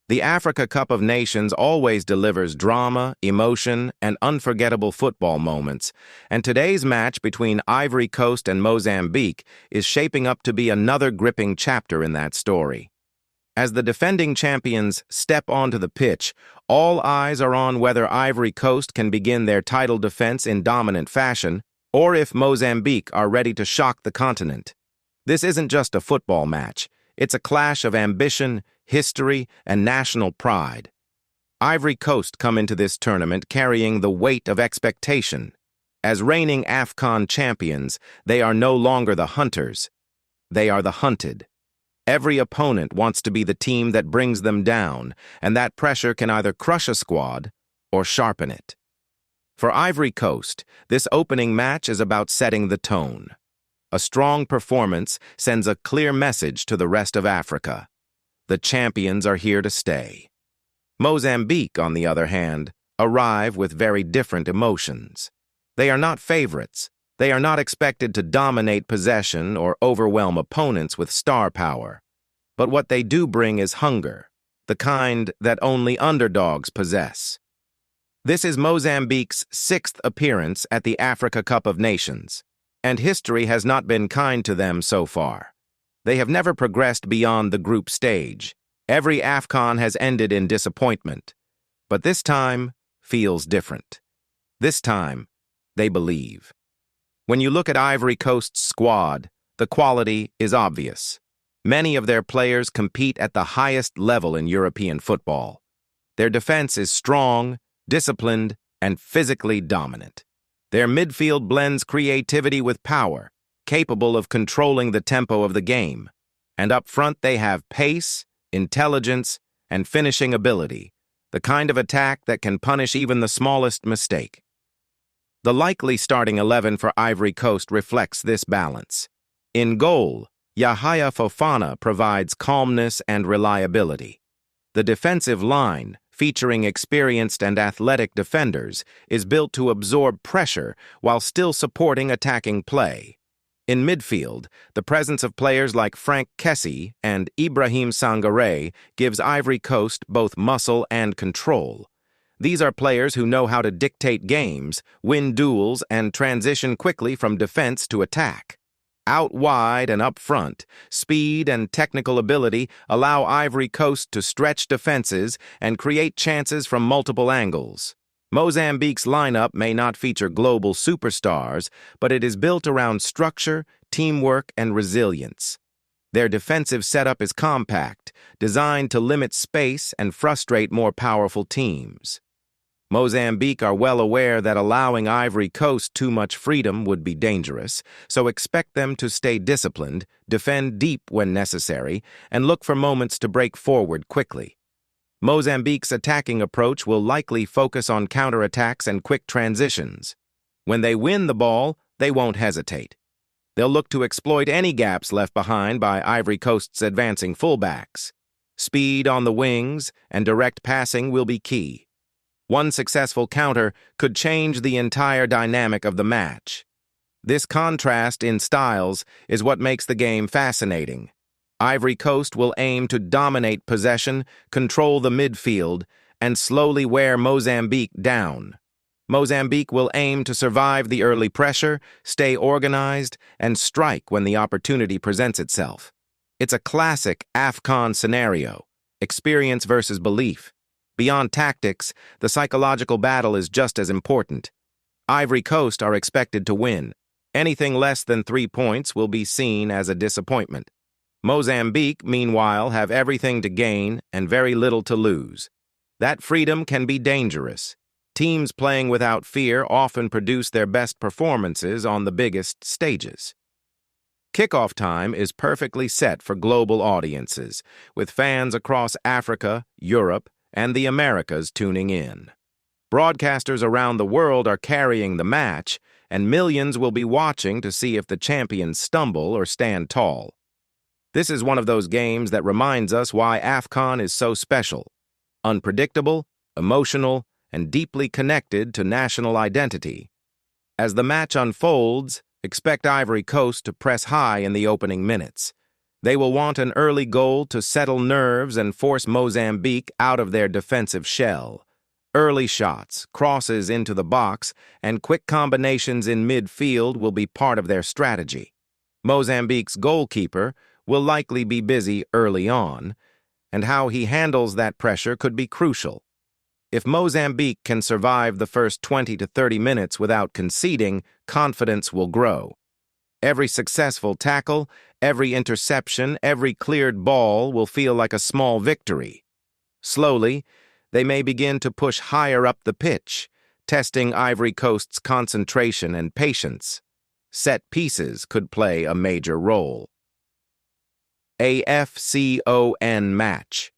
The Africa Cup of Nations always delivers drama, emotion, and unforgettable football moments, and today's match between Ivory Coast and Mozambique is shaping up to be another gripping chapter in that story. As the defending champions step onto the pitch, all eyes are on whether Ivory Coast can begin their title defense in dominant fashion, or if Mozambique are ready to shock the continent. This isn't just a football match. It's a clash of ambition, history, and national pride. Ivory Coast come into this tournament carrying the weight of expectation. As reigning AFCON champions, they are no longer the hunters. They are the hunted. Every opponent wants to be the team that brings them down, and that pressure can either crush a squad or sharpen it. For Ivory Coast, this opening match is about setting the tone. A strong performance sends a clear message to the rest of Africa. The champions are here to stay. Mozambique, on the other hand, arrive with very different emotions. They are not favorites. They are not expected to dominate possession or overwhelm opponents with star power. But what they do bring is hunger, the kind that only underdogs possess. This is Mozambique's 6th appearance at the Africa Cup of Nations, and history has not been kind to them so far. They have never progressed beyond the group stage. Every AFCON has ended in disappointment. But this time feels different. This time, they believe. When you look at Ivory Coast's squad, the quality is obvious. Many of their players compete at the highest level in European football. Their defense is strong, disciplined, and physically dominant. Their midfield blends creativity with power, capable of controlling the tempo of the game. And up front they have pace, intelligence, and finishing ability, the kind of attack that can punish even the smallest mistake. The likely starting 11 for Ivory Coast reflects this balance. In goal, Yahya Fofana provides calmness and reliability. The defensive line, featuring experienced and athletic defenders, is built to absorb pressure while still supporting attacking play. In midfield, the presence of players like Frank Kessie and Ibrahim Sangaré gives Ivory Coast both muscle and control. These are players who know how to dictate games, win duels, and transition quickly from defense to attack. Out wide and up front, speed and technical ability allow Ivory Coast to stretch defenses and create chances from multiple angles. Mozambique's lineup may not feature global superstars, but it is built around structure, teamwork, and resilience. Their defensive setup is compact, designed to limit space and frustrate more powerful teams. Mozambique are well aware that allowing Ivory Coast too much freedom would be dangerous, so expect them to stay disciplined, defend deep when necessary, and look for moments to break forward quickly. Mozambique's attacking approach will likely focus on counterattacks and quick transitions. When they win the ball, they won't hesitate. They'll look to exploit any gaps left behind by Ivory Coast's advancing fullbacks. Speed on the wings and direct passing will be key. One successful counter could change the entire dynamic of the match. This contrast in styles is what makes the game fascinating. Ivory Coast will aim to dominate possession, control the midfield, and slowly wear Mozambique down. Mozambique will aim to survive the early pressure, stay organized, and strike when the opportunity presents itself. It's a classic AFCON scenario, experience versus belief. Beyond tactics, the psychological battle is just as important. Ivory Coast are expected to win. Anything less than 3 points will be seen as a disappointment. Mozambique, meanwhile, have everything to gain and very little to lose. That freedom can be dangerous. Teams playing without fear often produce their best performances on the biggest stages. Kickoff time is perfectly set for global audiences, with fans across Africa, Europe, and the Americas tuning in. Broadcasters around the world are carrying the match, and millions will be watching to see if the champions stumble or stand tall. This is one of those games that reminds us why AFCON is so special. Unpredictable, emotional, and deeply connected to national identity. As the match unfolds, expect Ivory Coast to press high in the opening minutes. They will want an early goal to settle nerves and force Mozambique out of their defensive shell. Early shots, crosses into the box, and quick combinations in midfield will be part of their strategy. Mozambique's goalkeeper will likely be busy early on, and how he handles that pressure could be crucial. If Mozambique can survive the first 20 to 30 minutes without conceding, confidence will grow. Every successful tackle, every interception, every cleared ball will feel like a small victory. Slowly, they may begin to push higher up the pitch, testing Ivory Coast's concentration and patience. Set pieces could play a major role. AFCON match.